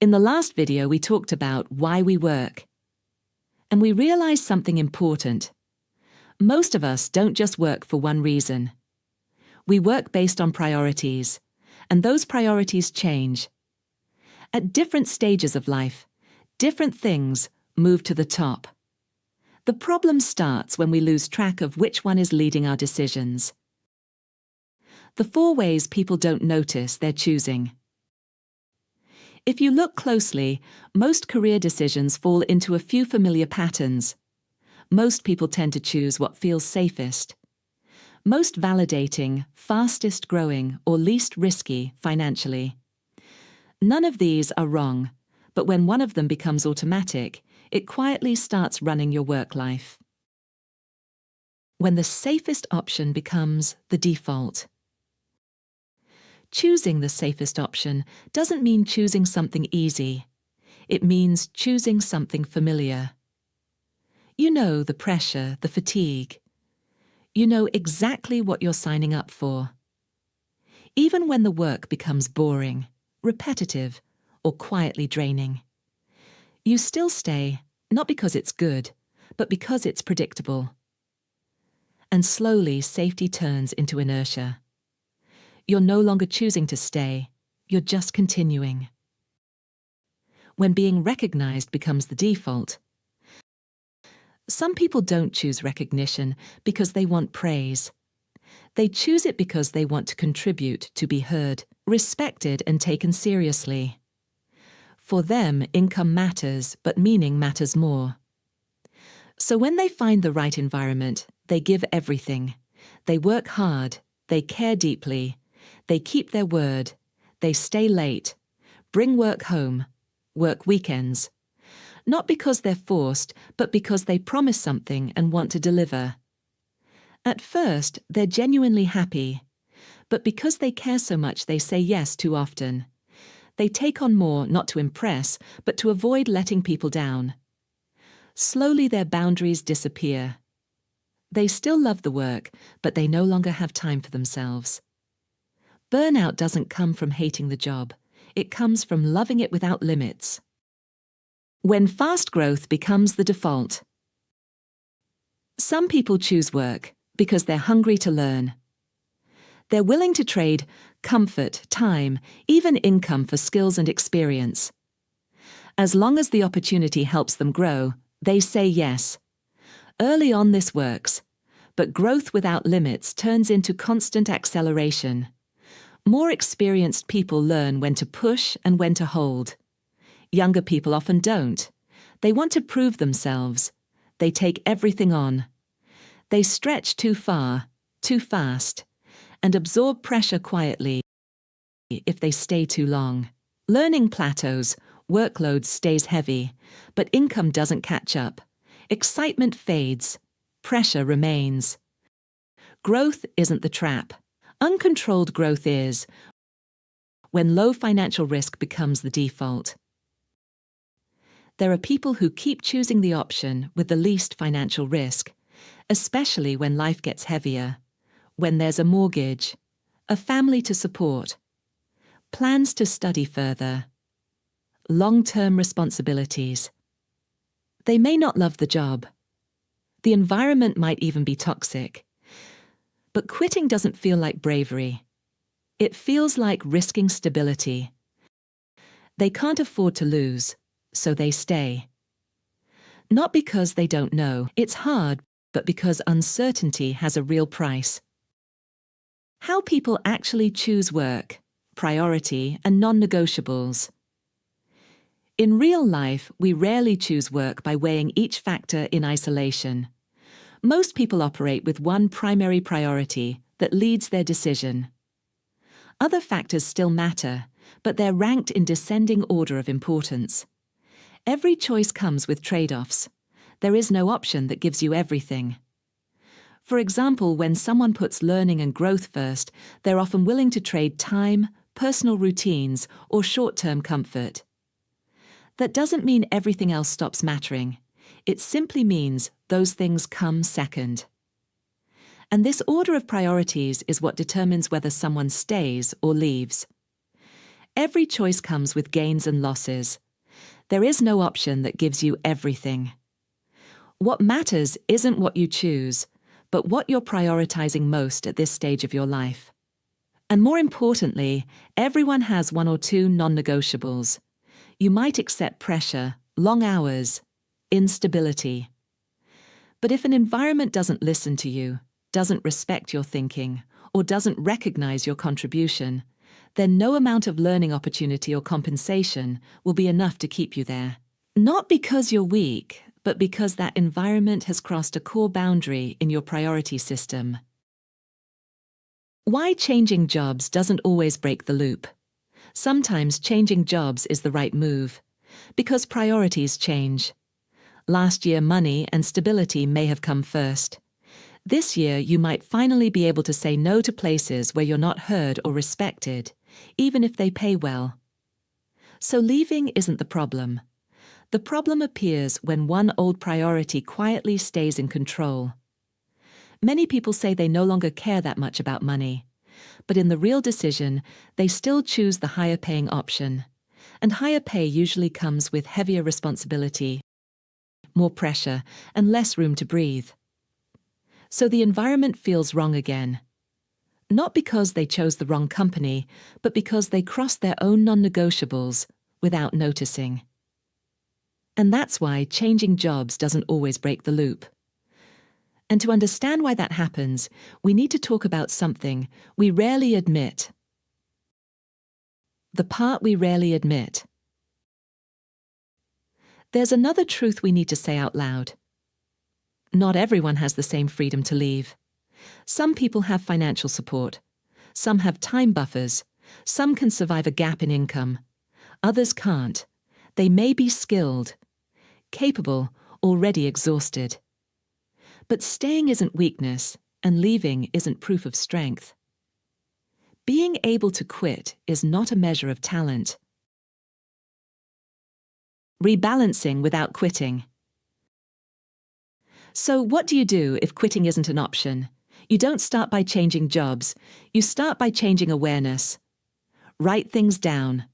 In the last video, we talked about why we work. And we realized something important. Most of us don't just work for one reason. We work based on priorities, and those priorities change. At different stages of life, different things move to the top. The problem starts when we lose track of which one is leading our decisions. The 4 ways people don't notice they're choosing. If you look closely, most career decisions fall into a few familiar patterns. Most people tend to choose what feels safest. Most validating, fastest growing, or least risky financially. None of these are wrong, but when one of them becomes automatic, it quietly starts running your work life. When the safest option becomes the default. Choosing the safest option doesn't mean choosing something easy. It means choosing something familiar. You know the pressure, the fatigue. You know exactly what you're signing up for. Even when the work becomes boring, repetitive, or quietly draining, you still stay, not because it's good, but because it's predictable. And slowly, safety turns into inertia. You're no longer choosing to stay, you're just continuing. When being recognized becomes the default. Some people don't choose recognition because they want praise. They choose it because they want to contribute, to be heard, respected, and taken seriously. For them, income matters, but meaning matters more. So when they find the right environment, they give everything. They work hard, they care deeply, they keep their word, they stay late, bring work home, work weekends. Not because they're forced, but because they promise something and want to deliver. At first, they're genuinely happy, but because they care so much, they say yes too often. They take on more not to impress, but to avoid letting people down. Slowly their boundaries disappear. They still love the work, but they no longer have time for themselves. Burnout doesn't come from hating the job. It comes from loving it without limits. When fast growth becomes the default. Some people choose work because they're hungry to learn. They're willing to trade comfort, time, even income for skills and experience. As long as the opportunity helps them grow, they say yes. Early on this works, but growth without limits turns into constant acceleration. More experienced people learn when to push and when to hold. Younger people often don't. They want to prove themselves. They take everything on. They stretch too far, too fast, and absorb pressure quietly if they stay too long. Learning plateaus, workload stays heavy, but income doesn't catch up. Excitement fades, pressure remains. Growth isn't the trap. Uncontrolled growth is, when low financial risk becomes the default. There are people who keep choosing the option with the least financial risk, especially when life gets heavier, when there's a mortgage, a family to support, plans to study further, long-term responsibilities. They may not love the job. The environment might even be toxic. But quitting doesn't feel like bravery. It feels like risking stability. They can't afford to lose, so they stay. Not because they don't know it's hard, but because uncertainty has a real price. How people actually choose work, priority, and non-negotiables. In real life, we rarely choose work by weighing each factor in isolation. Most people operate with one primary priority that leads their decision. Other factors still matter, but they're ranked in descending order of importance. Every choice comes with trade-offs. There is no option that gives you everything. For example, when someone puts learning and growth first, they're often willing to trade time, personal routines, or short-term comfort. That doesn't mean everything else stops mattering. It simply means those things come second. And this order of priorities is what determines whether someone stays or leaves. Every choice comes with gains and losses. There is no option that gives you everything. What matters isn't what you choose, but what you're prioritizing most at this stage of your life. And more importantly, everyone has one or two non-negotiables. You might accept pressure, long hours, instability. But if an environment doesn't listen to you, doesn't respect your thinking, or doesn't recognize your contribution, then no amount of learning opportunity or compensation will be enough to keep you there. Not because you're weak, but because that environment has crossed a core boundary in your priority system. Why changing jobs doesn't always break the loop. Sometimes changing jobs is the right move, because priorities change. Last year, money and stability may have come first. This year, you might finally be able to say no to places where you're not heard or respected, even if they pay well. So leaving isn't the problem. The problem appears when one old priority quietly stays in control. Many people say they no longer care that much about money, but in the real decision, they still choose the higher-paying option. And higher pay usually comes with heavier responsibility, more pressure, and less room to breathe. So the environment feels wrong again. Not because they chose the wrong company, but because they crossed their own non-negotiables without noticing. And that's why changing jobs doesn't always break the loop. And to understand why that happens, we need to talk about something we rarely admit. The part we rarely admit. There's another truth we need to say out loud. Not everyone has the same freedom to leave. Some people have financial support. Some have time buffers. Some can survive a gap in income. Others can't. They may be skilled, capable, already exhausted. But staying isn't weakness, and leaving isn't proof of strength. Being able to quit is not a measure of talent. Rebalancing without quitting. So what do you do if quitting isn't an option? You don't start by changing jobs. You start by changing awareness. Write things down.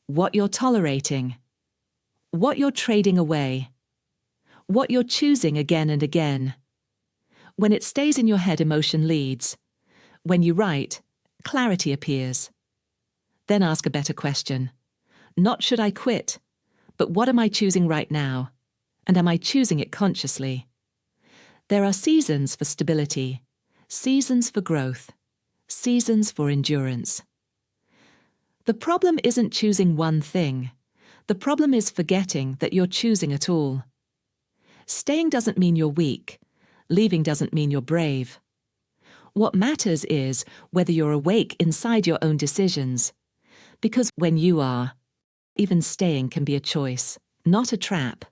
What you're tolerating. What you're trading away. What you're choosing again and again. When it stays in your head, emotion leads. When you write, clarity appears. Then ask a better question. Not should I quit, but what am I choosing right now? And am I choosing it consciously? There are seasons for stability, seasons for growth, seasons for endurance. The problem isn't choosing one thing. The problem is forgetting that you're choosing at all. Staying doesn't mean you're weak. Leaving doesn't mean you're brave. What matters is whether you're awake inside your own decisions. Because when you are, even staying can be a choice, not a trap.